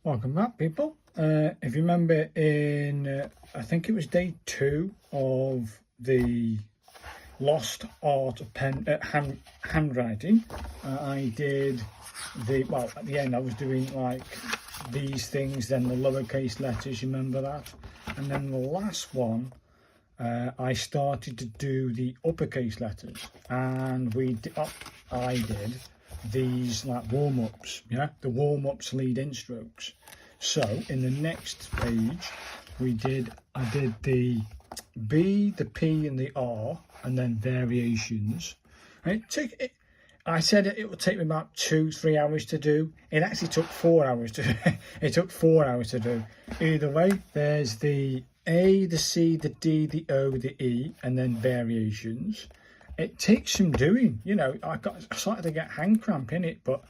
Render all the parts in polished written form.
Welcome back, people. If you remember in, I think it was day 2 of the lost art of handwriting, I did well, at the end I was doing like these things, then the lowercase letters, you remember that? And then the last one, I started to do the uppercase letters, and I did these like warm-ups, yeah, the warm-ups lead-in strokes. So in the next page I did the B, the P and the R, and then variations. And I said it would take me about 2-3 hours to do. It actually took 4 hours to it took 4 hours to do. Either way, there's the A, the C, the D, the O, the E, and then variations. It takes some doing, you know. I started to get hand cramp in it, but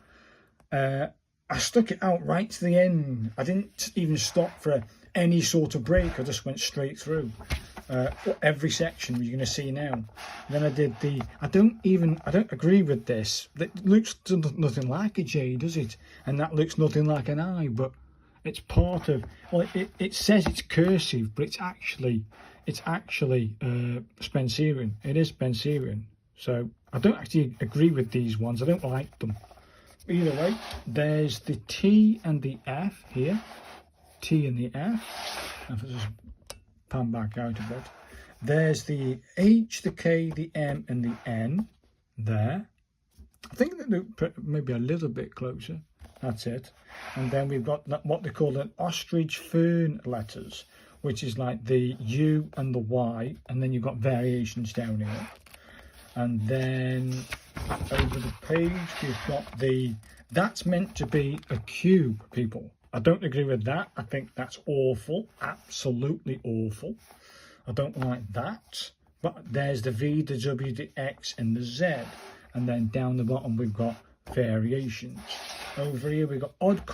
I stuck it out right to the end. I didn't even stop for any sort of break. I just went straight through every section you're going to see now. Then I did I don't agree with this. It looks nothing like a J, does it? And that looks nothing like an I, but it's part of, well, it says it's cursive, but it's actually Spencerian. It is Spencerian. So I don't actually agree with these ones. I don't like them. Either way, there's the T and the F here. T and the F. If I just pan back out a bit. There's the H, the K, the M and the N there. I think they look maybe a little bit closer. That's it. And then we've got what they call an ostrich fern letters, which is like the U and the Y, and then you've got variations down here. And then over the page we've got that's meant to be a Q, people. I don't agree with that. I think that's awful, absolutely awful. I don't like that. But there's the V, the W, the X and the Z. And then down the bottom we've got variations. Over here we've got odd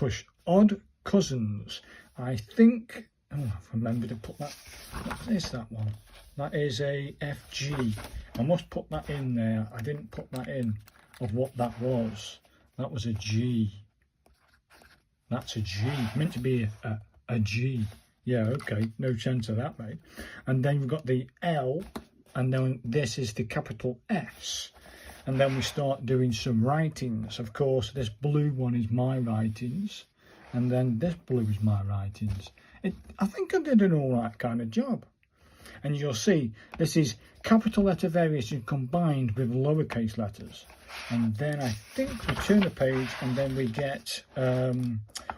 cousins. I think, oh, I remember to put that. What is that one? That is a FG. I must put that in there. I didn't put that in of what that was. That was a G. That's a G. Meant to be a G. Yeah, okay. No chance of that, mate. And then we've got the L, and then this is the capital S. And then we start doing some writings. Of course, this blue one is my writings, and then this blue is my writings. I think I did an all right kind of job. And you'll see this is capital letter variation combined with lowercase letters. And then I think we turn the page and then we get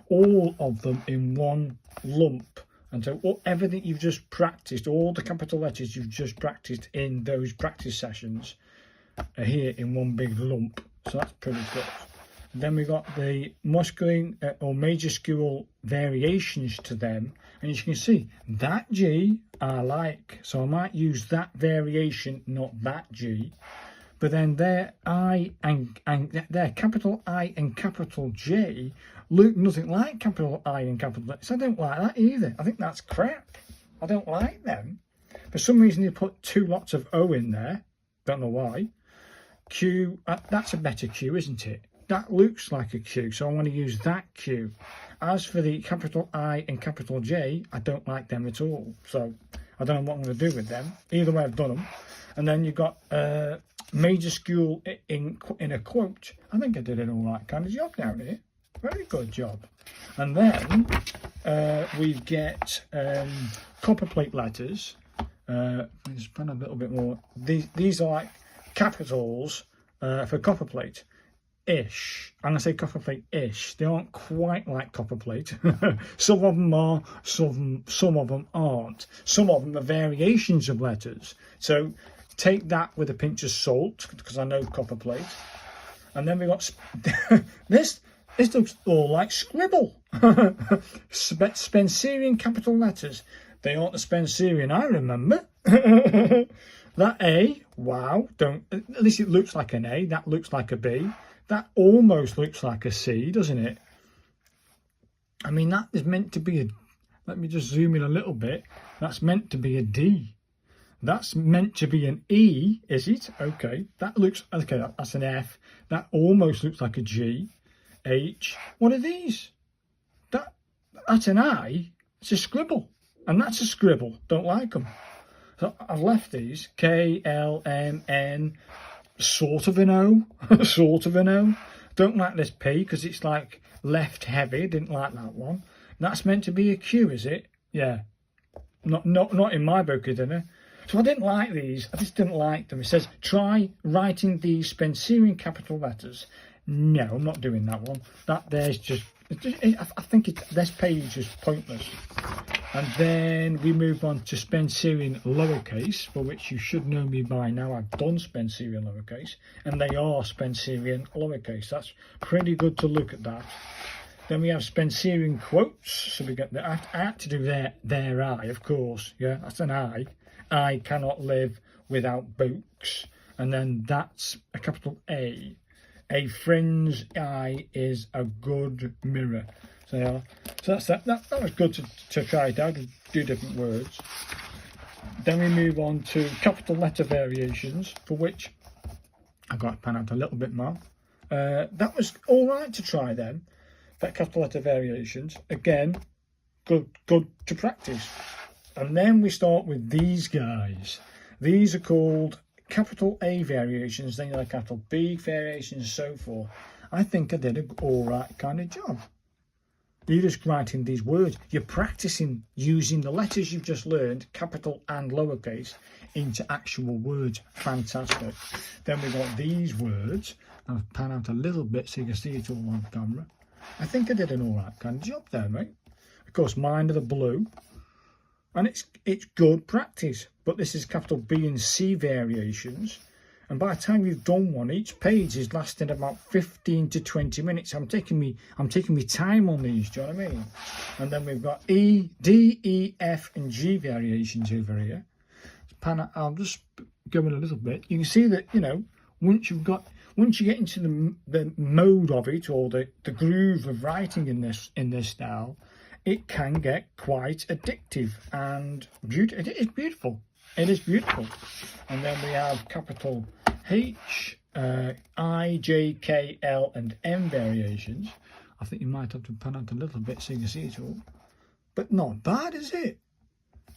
all of them in one lump. And so everything you've just practiced, all the capital letters you've just practiced in those practice sessions are here in one big lump. So that's pretty good. Then we got the masculine or majuscule variations to them, and as you can see, that G I like, so I might use that variation, not that G. But then their I and their capital I and capital J look nothing like capital I and capital J. So I don't like that either. I think that's crap. I don't like them. For some reason they put 2 lots of O in there. Don't know why. Q, that's a better Q, isn't it? That looks like a Q, so I want to use that Q. As for the capital I and capital J, I don't like them at all. So I don't know what I'm going to do with them. Either way, I've done them. And then you've got majuscule in a quote. I think I did an all right kind of job down here. Very good job. And then we get copperplate letters. Just put a little bit more. These are like capitals for copperplate. Ish. I'm going to say copperplate-ish. They aren't quite like copperplate. Some of them are, some of them aren't. Some of them are variations of letters. So take that with a pinch of salt, because I know copperplate. And then we got this looks all like scribble. Spencerian capital letters. They aren't the Spencerian I remember. That A, wow, at least it looks like an A. That looks like a B. That almost looks like a C, doesn't it? I mean, that is meant to be let me just zoom in a little bit. That's meant to be a D. That's meant to be an E, is it? Okay, that looks, okay, that's an F. That almost looks like a G. H. What are these? that's an I, it's a scribble. And that's a scribble, don't like them. So I've left these, K, L, M, N, sort of an O, sort of an O. Don't like this P because it's like left heavy, didn't like that one. That's meant to be a Q, is it? Yeah, not in my book, isn't it? So I didn't like these, I just didn't like them. It says, try writing these Spencerian capital letters. No, I'm not doing that one. That there's just, I think this page is pointless. And then we move on to Spencerian lowercase, for which you should know me by now. I've done Spencerian lowercase, and they are Spencerian lowercase. That's pretty good to look at that. Then we have Spencerian quotes. So we get I had to do their I, of course. Yeah, that's an I. I cannot live without books. And then that's a capital A. A friend's eye is a good mirror. So, yeah, so that's that. That was good to try it out and do different words. Then we move on to capital letter variations, for which I've got to pan out a little bit more. That was all right to try them. That capital letter variations, again, good to practice. And then we start with these guys. These are called capital A variations, then you have capital B variations, and so forth. I think I did an all right kind of job. You're just writing these words. You're practicing using the letters you've just learned, capital and lowercase, into actual words. Fantastic. Then we've got these words. I'll pan out a little bit so you can see it all on camera. I think I did an all right kind of job there, mate. Of course, mine are the blue. And it's good practice. But this is capital B and C variations. And by the time you've done one, each page is lasting about 15 to 20 minutes. I'm taking me time on these, do you know what I mean? And then we've got E, D, E, F and G variations over here. I'll just go in a little bit. You can see that, you know, once you get into the mode of it, or the groove of writing in this style, it can get quite addictive and beautiful. It is beautiful. It is beautiful. And then we have capital H, I, J, K, L and M variations. I think you might have to pan out a little bit so you can see it all. But not bad, is it?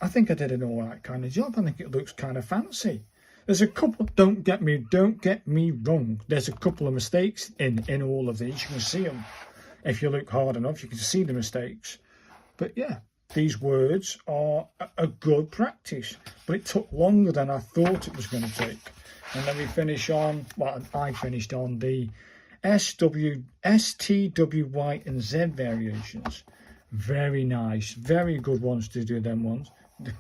I think I did an all right kind of job. I think it looks kind of fancy. There's a couple, don't get me wrong. There's a couple of mistakes in all of these. You can see them. If you look hard enough, you can see the mistakes. But yeah, these words are a good practice, but it took longer than I thought it was going to take. And then we finish on, well, I finished on the S, W, S, T, W, Y and Z variations. Very nice, very good ones to do them ones.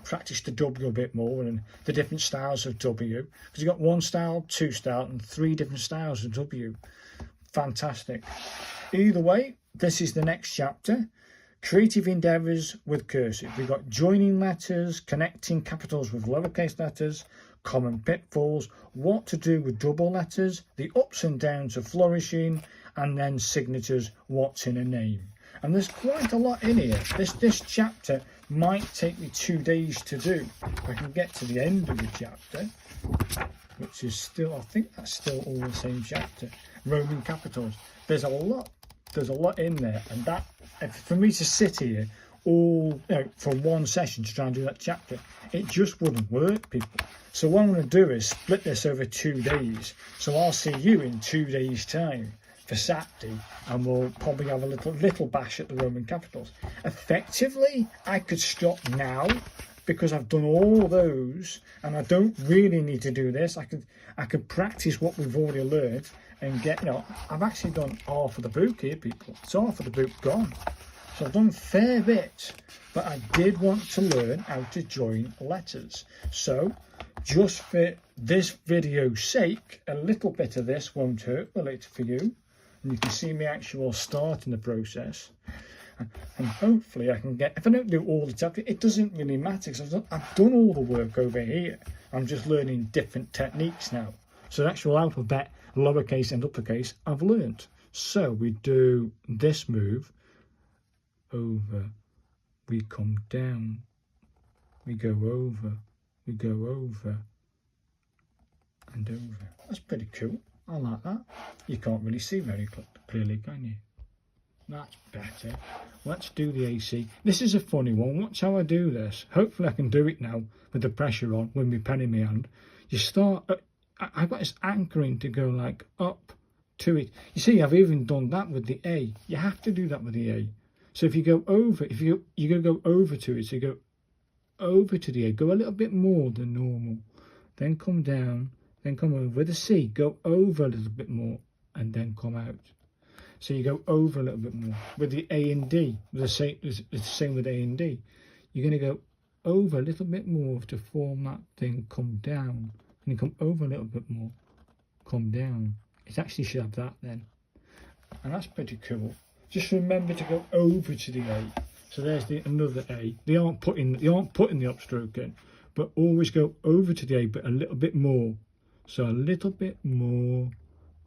Practice the W a bit more and the different styles of W. Because you've got one style, two style and three different styles of W. Fantastic. Either way, this is the next chapter. Creative endeavours with cursive. We've got joining letters, connecting capitals with lowercase letters, common pitfalls, what to do with double letters, the ups and downs of flourishing, and then signatures, what's in a name. And there's quite a lot in here. This chapter might take me 2 days to do. If I can get to the end of the chapter, which is still, I think that's still all the same chapter. Roman capitals. There's a lot in there, and that, for me to sit here all, you know, for one session to try and do that chapter, it just wouldn't work, people. So what I'm going to do is split this over 2 days. So I'll see you in 2 days' time for Saturday, and we'll probably have a little bash at the Roman capitals. Effectively, I could stop now because I've done all those, and I don't really need to do this. I could practice what we've already learned and get, you know, I've actually done half of the book here, people. It's half of the book gone. So I've done a fair bit, but I did want to learn how to join letters. So just for this video's sake, a little bit of this won't hurt, will it, for you? And you can see me actual start in the process. And hopefully I can get, if I don't do all the chapters, it doesn't really matter because I've done all the work over here. I'm just learning different techniques now. So the actual alphabet, lowercase and uppercase, I've learnt. So we do this move, over, we come down, we go over, and over. That's pretty cool. I like that. You can't really see very clearly, can you? That's better. Let's do the AC. This is a funny one. Watch how I do this. Hopefully I can do it now with the pressure on, with my pen in my hand. You start, I've got this anchoring to go like up to it. You see, I've even done that with the A. You have to do that with the A. So if you go over, if you're going to go over to it, so you go over to the A, go a little bit more than normal. Then come down, then come over. With the C, go over a little bit more and then come out. So you go over a little bit more. With the A and D, it's the same with A and D. You're going to go over a little bit more to form that thing, come down. And you come over a little bit more, come down. It actually should have that then. And that's pretty cool. Just remember to go over to the A. So there's another A. They aren't putting the upstroke in, but always go over to the A, but a little bit more. So a little bit more,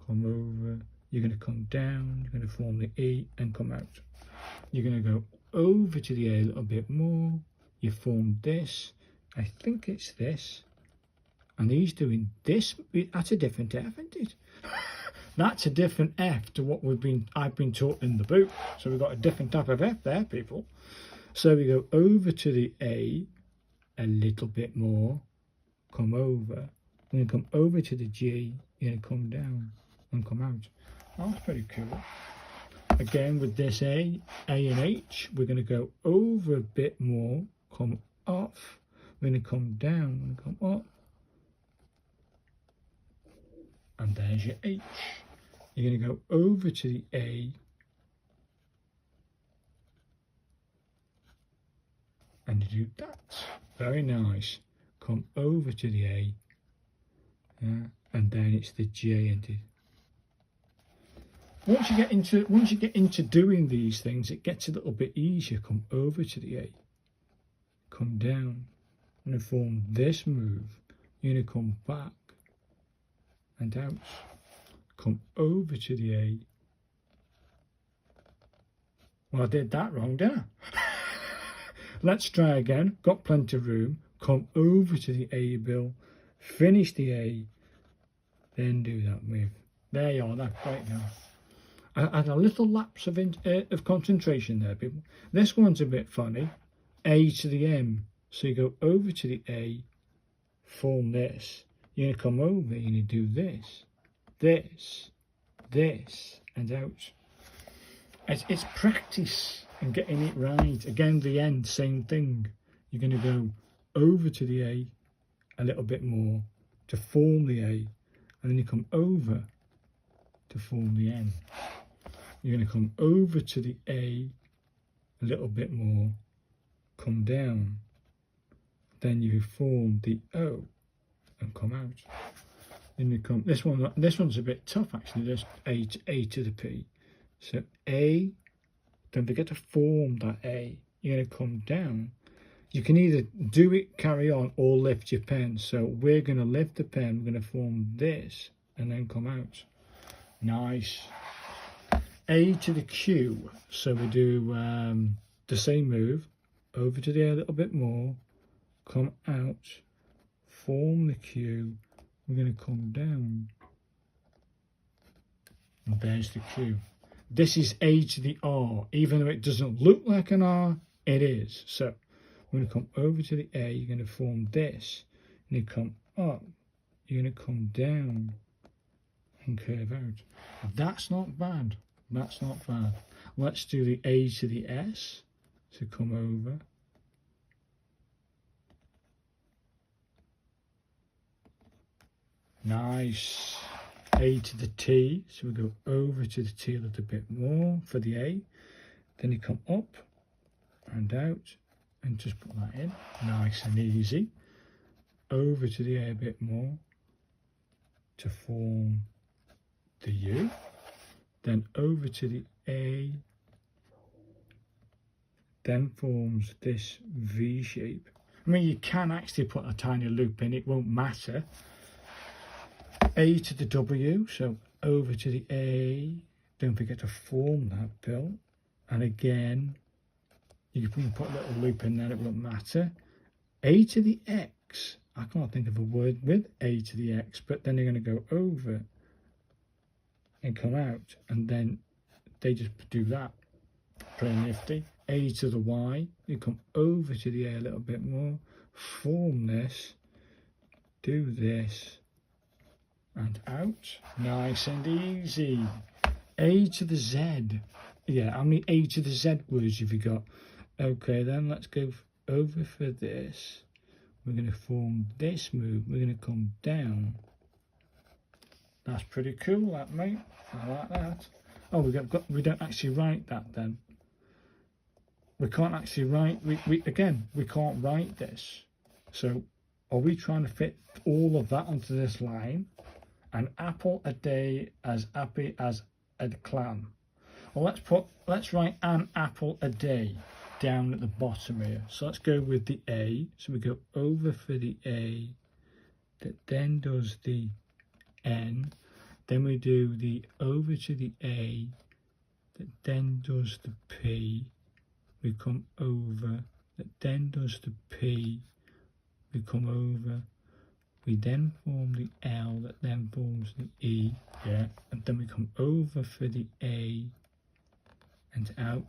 come over. You're going to come down, you're going to form the E and come out. You're going to go over to the A a little bit more. You form this. I think it's this. And he's doing this. That's a different F, isn't it? That's a different F to what I've been taught in the book. So we've got a different type of F there, people. So we go over to the A a little bit more. Come over. We're going to come over to the G. You're going to come down and come out. That's pretty cool. Again, with this A and H, we're going to go over a bit more, come off. We're going to come down and come up. And there's your H. You're going to go over to the A. And you do that. Very nice. Come over to the A. Yeah, and then it's the J and the. Once you get into doing these things, it gets a little bit easier. Come over to the A, come down, and form this move. You're going to come back and out. Come over to the A. Well, I did that wrong, didn't I? Let's try again. Got plenty of room. Come over to the A bill. Finish the A. Then do that move. There you are. That's great now. I had a little lapse of concentration there, people. This one's a bit funny. A to the M. So you go over to the A, form this. You're going to come over, you're going to do this, and out. It's practice and getting it right. Again, the end, same thing. You're going to go over to the A little bit more to form the A, and then you come over to form the N. You're going to come over to the A a little bit more, come down, then you form the O and come out. Then you come, this one's a bit tough actually, this A to the P. So A, don't forget to form that A. You're going to come down. You can either do it, carry on, or lift your pen. So we're going to lift the pen, we're going to form this and then come out. Nice. A to the Q, so we do the same move, over to the A a little bit more, come out, form the Q, we're going to come down, and there's the Q. This is A to the R, even though it doesn't look like an R, it is. So we're going to come over to the A, you're going to form this, and you come up, you're going to come down, and curve out. That's not bad. That's not bad. Let's do the A to the S. So come over. Nice. A to the T. So we go over to the T a little bit more for the A. Then you come up and out and just put that in. Nice and easy. Over to the A a bit more to form the U. Then over to the A, then forms this V shape. I mean, you can actually put a tiny loop in, it won't matter. A to the W, so over to the A, don't forget to form that bill. And again, you can put a little loop in there, it won't matter. A to the X, I can't think of a word with A to the X, but then you're going to go over and come out, and then they just do that. pretty nifty. A to the Y, you come over to the A a little bit more, form this, do this, and out. Nice and easy. A to the Z. Yeah, how many A to the Z words have you got? Okay, then let's go over for this. We're going to form this move. We're going to come down. That's pretty cool, that, mate. I like that. Oh, we don't actually write that then. We can't actually write. We can't write this. So, are we trying to fit all of that onto this line? An apple a day, as happy as a clam. Well, let's write an apple a day down at the bottom here. So let's go with the A. So we go over for the A, that then does the N. Then we do the over to the A, that then does the P. We come over, that then does the P. We come over. We then form the L, that then forms the E. Yeah, and then we come over for the A and out.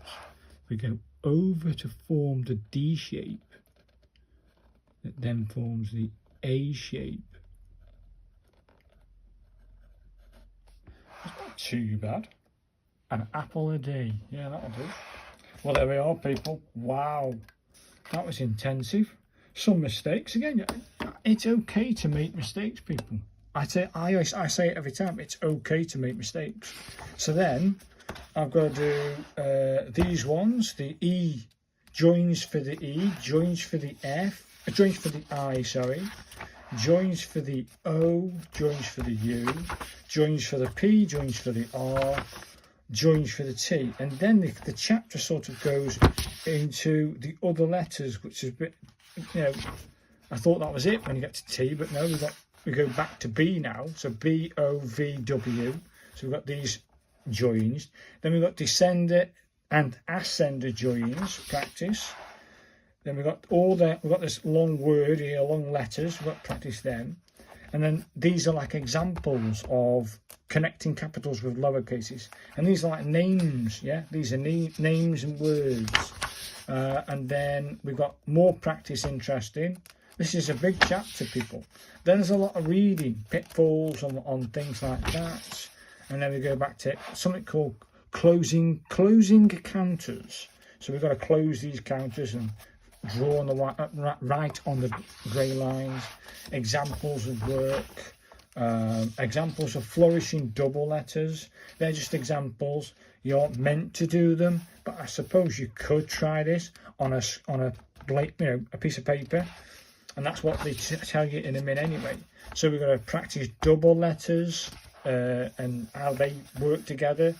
We go over to form the D shape, that then forms the A shape. It's not too bad. An apple a day. Yeah, that'll do. Well, there we are, people. Wow, that was intensive. Some mistakes. Again, it's okay to make mistakes, people. I say it every time. It's okay to make mistakes. So then I've got to do these ones. The E joins for the E, joins for the F, joins for the I, sorry, joins for the O, joins for the U, joins for the P, joins for the R, joins for the T. And then the chapter sort of goes into the other letters, which is a bit, you know, I thought that was it when you get to T, but no, we go back to B now. So B, O, V, W. So we've got these joins. Then we've got descender and ascender joins, practice. Then we've got this long word here, long letters, we've got to practice them. And then these are like examples of connecting capitals with lowercases. And these are like names, yeah? These are names and words. And then we've got more practice interesting. This is a big chapter, people. Then there's a lot of reading, pitfalls on things like that. And then we go back to something called closing counters. So we've got to close these counters and draw on the right on the grey lines. Examples of work. Examples of flourishing double letters. They're just examples. You aren't meant to do them, but I suppose you could try this on a piece of paper, and that's what they tell you in a minute anyway. So we're going to practice double letters and how they work together.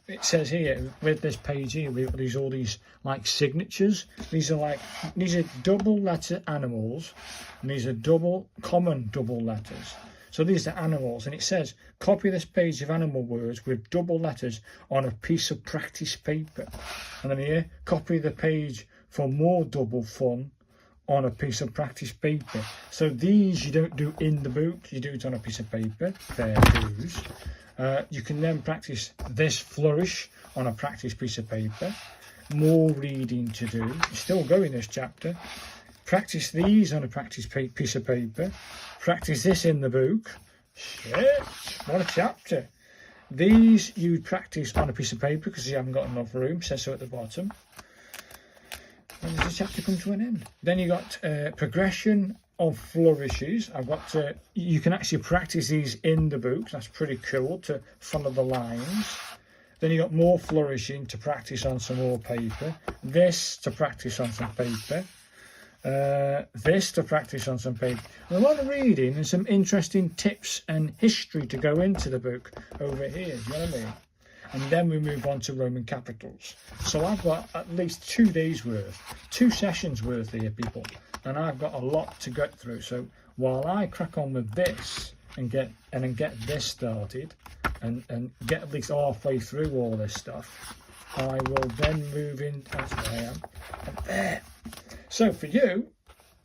It says here with this page here, we've got all these like signatures. These are double letter animals, and these are common double letters. So these are animals, and it says copy this page of animal words with double letters on a piece of practice paper. And then here, copy the page for more double fun on a piece of practice paper. So these you don't do in the book, you do it on a piece of paper. Fair dues. You can then practice this flourish on a practice piece of paper. More reading to do. You're still going this chapter. Practice these on a practice piece of paper. Practice this in the book. Shit, what a chapter. These you would practice on a piece of paper because you haven't got enough room, says so at the bottom. And does the chapter come to an end? Then you got progression of flourishes. You can actually practice these in the book. That's pretty cool to follow the lines. Then you got more flourishing to practice on some more paper. This to practice on some paper. This to practice on some paper. And a lot of reading and some interesting tips and history to go into the book over here. You know what I mean? And then we move on to Roman capitals. So I've got at least 2 days worth, 2 sessions worth here, people. And I've got a lot to get through. So while I crack on with this and get this started and get at least halfway through all this stuff, I will then move in. That's where I am. And there. So for you,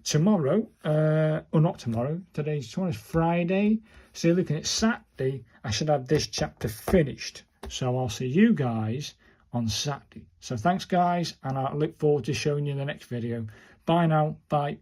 tomorrow, or not tomorrow, today's Friday. So you're looking at Saturday, I should have this chapter finished. So I'll see you guys on Saturday. So thanks guys, and I look forward to showing you in the next video. Bye now. Bye.